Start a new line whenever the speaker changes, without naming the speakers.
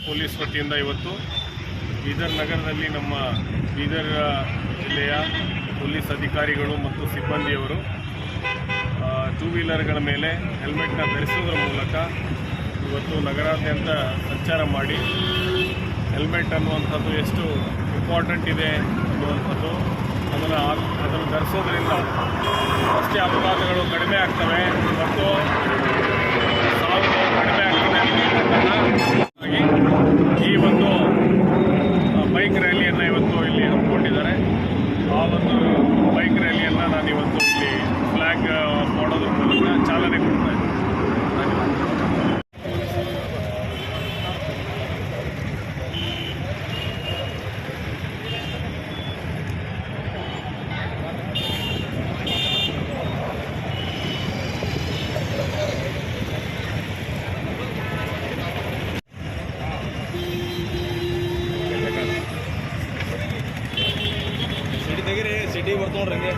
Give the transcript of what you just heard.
Police ವತಿಯಿಂದ ಇವತ್ತು ಬೀದರ್ ನಗರದಲ್ಲಿ ನಮ್ಮ ಬೀದರ್ ಜಿಲ್ಲೆಯ ಪೊಲೀಸ್ ಅಧಿಕಾರಿಗಳು ಮತ್ತು ಸಿಬ್ಬಂದಿಯವರು ಟೂ ವೀಲರ್ಗಳ ಮೇಲೆ ಹೆಲ್ಮೆಟ್ನ ಧರಿಸುವುದರ ಮೂಲಕ ಇವತ್ತು ನಗರಾದ್ಯಂತ ಸಂಚಾರ ಮಾಡಿ ಹೆಲ್ಮೆಟ್ ಅನ್ನುವಂಥದ್ದು ಎಷ್ಟು ಇಂಪಾರ್ಟೆಂಟ್ ಇದೆ ಅನ್ನುವಂಥದ್ದು ಅದನ್ನು ಧರಿಸೋದ್ರಿಂದ ರಸ್ತೆ ಅಪಘಾತಗಳು ಕಡಿಮೆ ಆಗ್ತವೆ ಮತ್ತು ಸಾವು ಕಡಿಮೆ ಆಗ್ತದೆ ಅನ್ನುವಂಥದ್ದನ್ನು ಈ ಒಂದು ಬೈಕ್ ರ್ಯಾಲಿಯನ್ನು ಇವತ್ತು ಇಲ್ಲಿ ಹಮ್ಮಿಕೊಂಡಿದ್ದಾರೆ. ಆ ಒಂದು ಬೈಕ್ ರ್ಯಾಲಿಯನ್ನು ನಾನು ಇವತ್ತು ಇಲ್ಲಿ ಫ್ಲ್ಯಾಗ್ ಮಾಡೋದ್ರ ಮೂಲಕ ಚಾಲನೆ ಕೊಡ್ತಾ ಇದ್ದೀನಿ.
ಸಿಟಿ ತೆಗೀರಿ, ಸಿಟಿ ಬರ್ತಾವ್ರಿ ಹಂಗೆ.